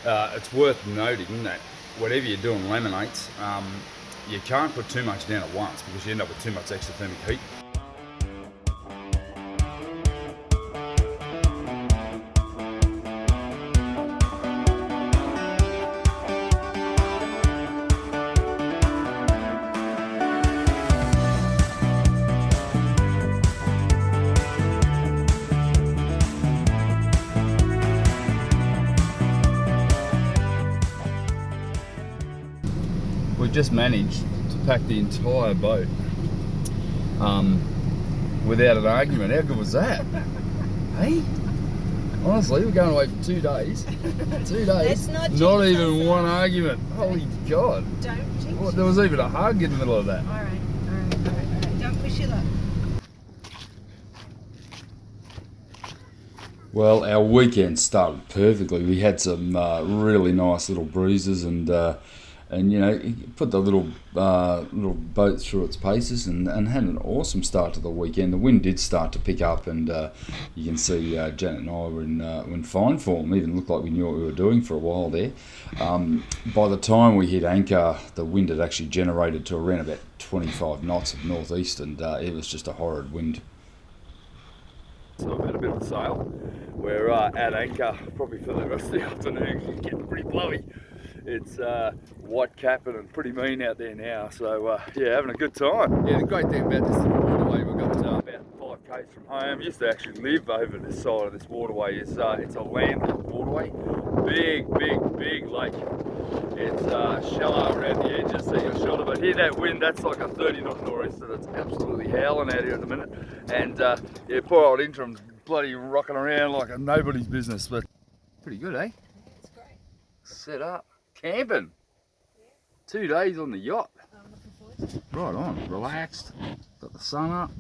It's worth noting that whatever you're doing laminates, you can't put too much down at once because you end up with too much exothermic heat. We've just managed to pack the entire boat without an argument. How good was that? Hey? Honestly, we're going away for 2 days. 2 days. Not even one argument. Holy God. Don't jinx Well, there was even a hug in the middle of that. All right. Don't push your luck. Well, our weekend started perfectly. We had some really nice little breezes and you know, put the little boat through its paces and had an awesome start to the weekend. The wind did start to pick up, and you can see Janet and I were in fine form. Even looked like we knew what we were doing for a while there. By the time we hit anchor, the wind had actually generated to around about 25 knots of northeast, and it was just a horrid wind. So I've had a bit of a sail. We're at anchor probably for the rest of the afternoon. It's getting pretty blowy. It's white capping and pretty mean out there now, so yeah, having a good time. Yeah, the great thing about this little waterway, we've got about 5 k's from home. Used to actually live over this side of this waterway. It's a landlocked waterway, big lake. It's shallow around the edges, so you're sure of it. Hear that wind? That's like a 30 knot nor'easter. That's absolutely howling out here at the minute. And yeah, poor old interim's bloody rocking around like a nobody's business, but pretty good, eh? It's great. Set up. Camping. Yeah. 2 days on the yacht. I'm looking forward to it. Right on, relaxed. Got the sun up,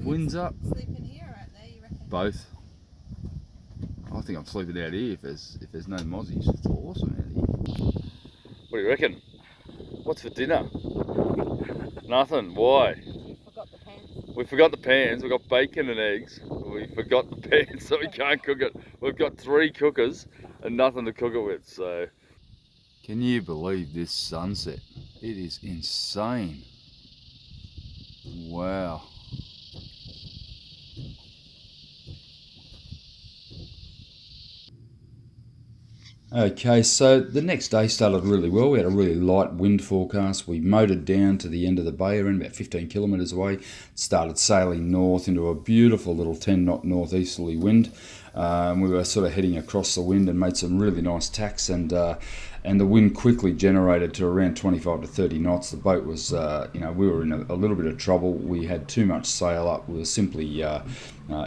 winds up. Sleeping here or out there, you reckon? Both. I think I'm sleeping out here if there's no mozzies. It's awesome out here. What do you reckon? What's for dinner? Nothing. Why? We forgot the pans. We forgot the pans. We've got bacon and eggs. We forgot the pans, so we can't cook it. We've got 3 cookers and nothing to cook it with, so. Can you believe this sunset? It is insane. Wow. Okay, so the next day started really well. We had a really light wind forecast. We motored down to the end of the bay, around about 15 kilometres away. Started sailing north into a beautiful little 10 knot northeasterly wind. We were sort of heading across the wind and made some really nice tacks, and the wind quickly generated to around 25 to 30 knots. The boat was, we were in a little bit of trouble. We had too much sail up. We were simply out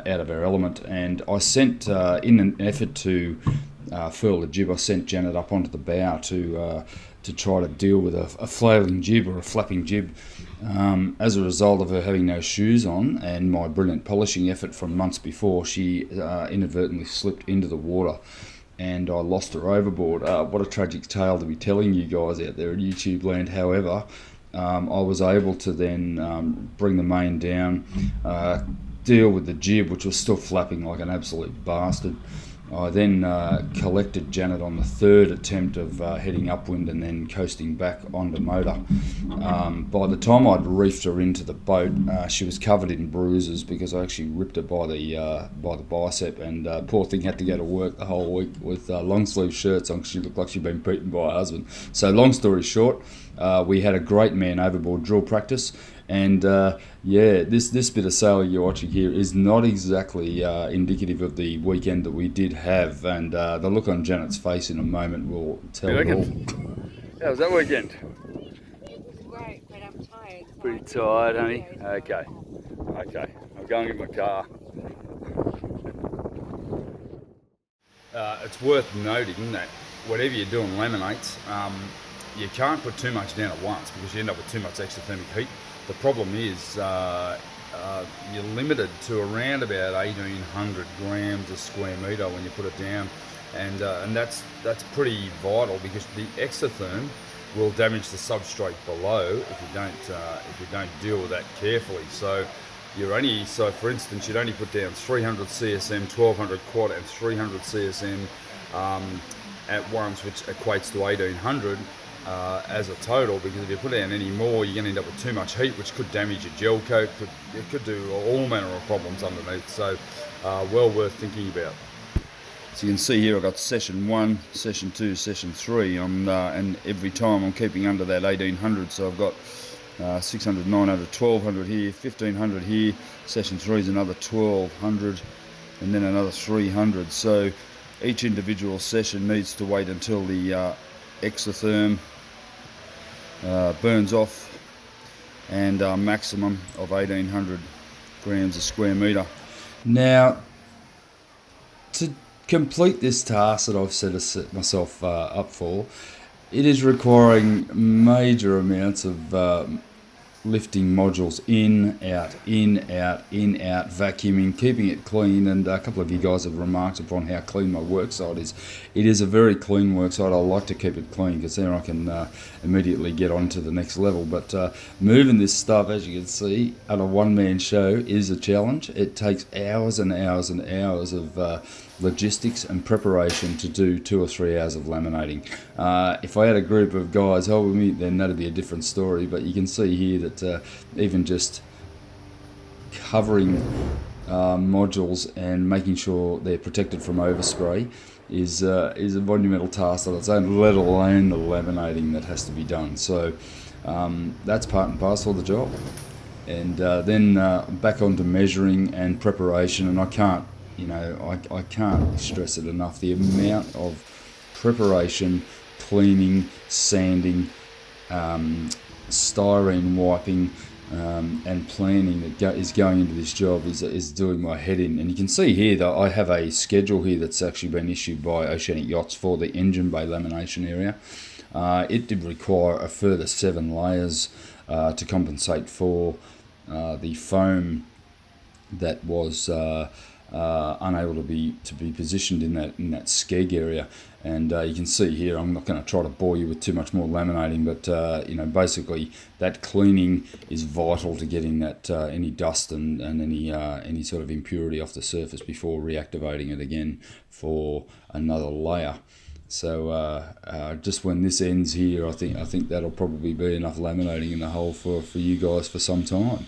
of our element, and I sent, in an effort to furl the jib, I sent Janet up onto the bow to try to deal with a flailing jib or a flapping jib. As a result of her having no shoes on and my brilliant polishing effort from months before, she inadvertently slipped into the water and I lost her overboard. What a tragic tale to be telling you guys out there in YouTube land. However, I was able to then bring the main down, deal with the jib, which was still flapping like an absolute bastard. I then collected Janet on the 3rd attempt of heading upwind and then coasting back onto motor. By the time I'd reefed her into the boat, she was covered in bruises because I actually ripped her by the bicep, and poor thing had to go to work the whole week with long sleeve shirts on because she looked like she'd been beaten by her husband. So long story short, we had a great man overboard drill practice. And yeah, this bit of sailing you're watching here is not exactly indicative of the weekend that we did have, and the look on Janet's face in a moment will tell it all. How was that weekend? It was great, but I'm tired. So Pretty tired, honey? Okay. I'm going in my car. It's worth noting that whatever you're doing laminates, you can't put too much down at once because you end up with too much exothermic heat. The problem is you're limited to around about 1,800 grams a square metre when you put it down, and that's pretty vital because the exotherm will damage the substrate below if you don't deal with that carefully. So for instance, you'd only put down 300 CSM, 1200 quad, and 300 CSM at once, which equates to 1800 as a total, because if you put down any more, you're going to end up with too much heat, which could damage your gel coat, it could do all manner of problems underneath, so well worth thinking about. So you can see here I've got session 1, session 2, session 3, and every time I'm keeping under that 1800, so I've got 600, 900, 1200 here, 1500 here, session 3 is another 1200, and then another 300, so each individual session needs to wait until the Exotherm burns off, and maximum of 1800 grams a square metre. Now, to complete this task that I've set myself up for, it is requiring major amounts of lifting modules in, out, vacuuming, keeping it clean, and a couple of you guys have remarked upon how clean my worksite is. It is a very clean worksite. I like to keep it clean because then I can immediately get on to the next level. But moving this stuff, as you can see, at a one-man show is a challenge. It takes hours and hours and hours of logistics and preparation to do 2 or 3 hours of laminating. If I had a group of guys helping me, then that'd be a different story, but you can see here that even just covering modules and making sure they're protected from overspray is a monumental task on its own, let alone the laminating that has to be done. So that's part and parcel of the job. And then back onto measuring and preparation, and I can't stress it enough, the amount of preparation, cleaning, sanding, styrene wiping, and planning that is going into this job is doing my head in. And you can see here that I have a schedule here that's actually been issued by Oceanic Yachts for the engine bay lamination area. It did require a further 7 layers to compensate for the foam that was unable to be positioned in that skeg area. And you can see here, I'm not going to try to bore you with too much more laminating, but basically that cleaning is vital to getting that any dust and any sort of impurity off the surface before reactivating it again for another layer. So just when this ends here, I think that'll probably be enough laminating in the hole for you guys for some time.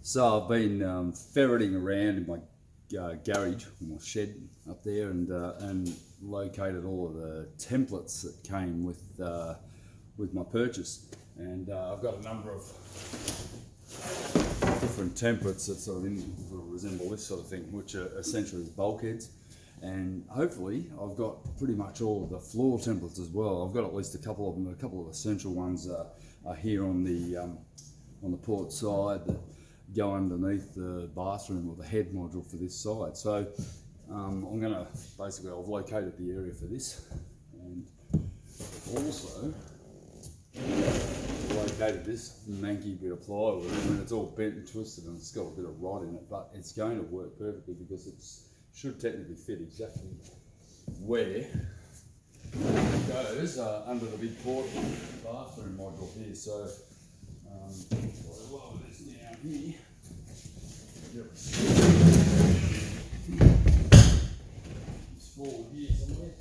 So I've been ferreting around in my garage, my shed up there, and located all of the templates that came with my purchase. And I've got a number of different templates that sort of resemble this sort of thing, which are essentially bulkheads. And hopefully I've got pretty much all of the floor templates as well. I've got at least a couple of them. A couple of essential ones are here on the port side that go underneath the bathroom or the head module for this side. So I'm going to basically, I've located the area for this, and also located this manky bit of plywood. I mean, it's all bent and twisted and it's got a bit of rot in it, but it's going to work perfectly because it should technically fit exactly where it goes under the big port bathroom module here. So I'll lower this down here. It's forward here somewhere.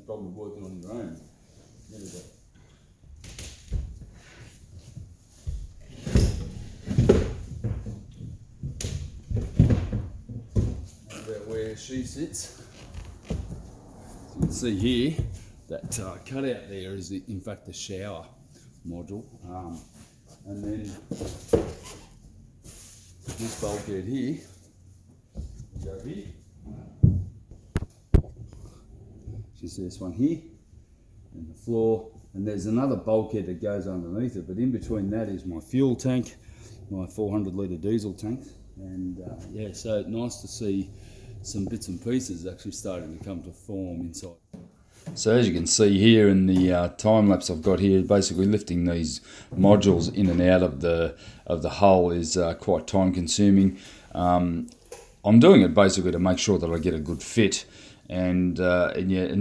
problem with working on your own. Never got it. About where she sits. As you can see here, that cutout there is in fact the shower module, and then this bulkhead here will go here. You see this one here, and the floor, and there's another bulkhead that goes underneath it, but in between that is my fuel tank, my 400 litre diesel tank, and yeah, so nice to see some bits and pieces actually starting to come to form inside. So as you can see here in the time lapse I've got here, basically lifting these modules in and out of the hull is quite time consuming. I'm doing it basically to make sure that I get a good fit, and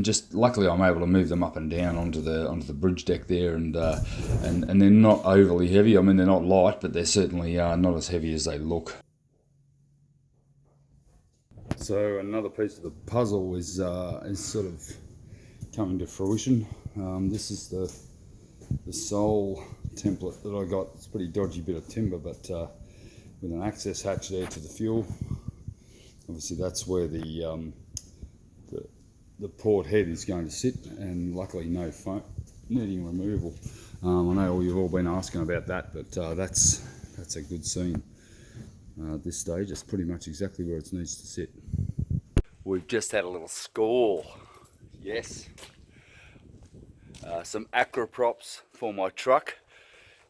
just luckily I'm able to move them up and down onto the bridge deck there, and they're not overly heavy. I mean, they're not light, but they're certainly not as heavy as they look. So another piece of the puzzle is sort of coming to fruition. This is the sole template that I got. It's a pretty dodgy bit of timber, but with an access hatch there to the fuel. Obviously that's where the port head is going to sit, and luckily no foam netting removal. I know you've all been asking about that, but that's a good scene. At this stage, it's pretty much exactly where it needs to sit. We've just had a little score. Yes. Some acro props for my truck,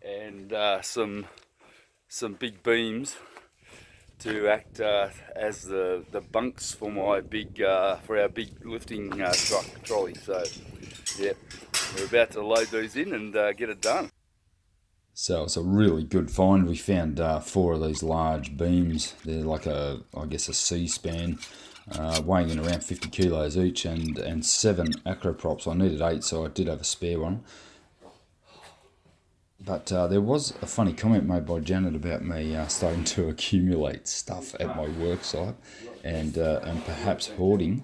and some big beams to act as the bunks for my for our big lifting truck trolley. So, yep, we're about to load these in and get it done. So it's a really good find. We found 4 of these large beams. They're like I guess a C-span, weighing in around 50 kilos each, and 7 acro props. I needed 8, so I did have a spare one. But there was a funny comment made by Janet about me starting to accumulate stuff at my work site, and perhaps hoarding.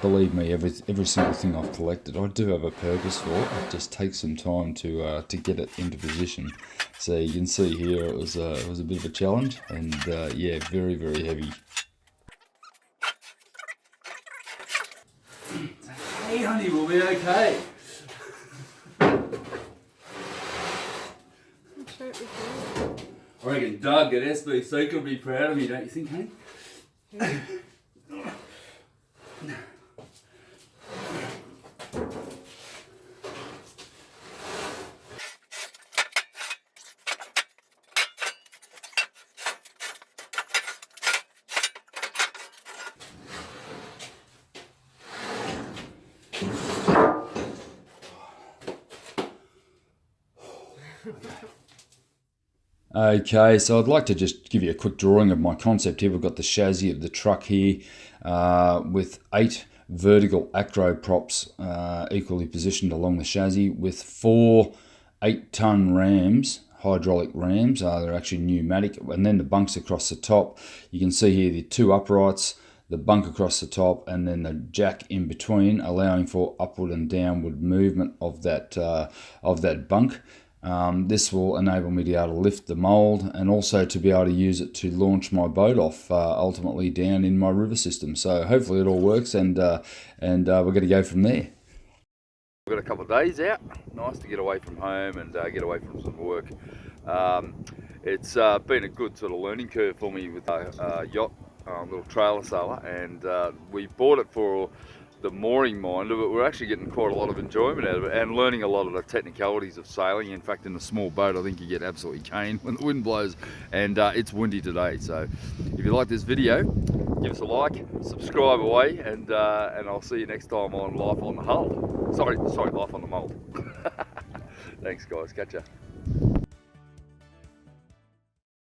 Believe me, every single thing I've collected, I do have a purpose for it. It just takes some time to get it into position. So you can see here it was a bit of a challenge, and yeah, very, very heavy. Hey honey, we'll be okay. I reckon Doug at SBC could be proud of me, don't you think, honey? Yeah. Okay, so I'd like to just give you a quick drawing of my concept here. We've got the chassis of the truck here with 8 vertical acro props equally positioned along the chassis, with 4 8-ton rams, hydraulic rams. They're actually pneumatic, and then the bunks across the top. You can see here the 2 uprights, the bunk across the top, and then the jack in between, allowing for upward and downward movement of that bunk. This will enable me to be able to lift the mould, and also to be able to use it to launch my boat off ultimately down in my river system. So hopefully it all works, and we're going to go from there. We've got a couple of days out. Nice to get away from home and get away from some work. It's been a good sort of learning curve for me with a yacht, little trailer sailor, and we bought it for the mooring minder, but we're actually getting quite a lot of enjoyment out of it and learning a lot of the technicalities of sailing. In fact, in a small boat, I think you get absolutely caned when the wind blows, and it's windy today. So if you like this video, give us a like, subscribe away, and I'll see you next time on Life on the Hull. Sorry, Life on the Mould. Thanks guys, catch ya.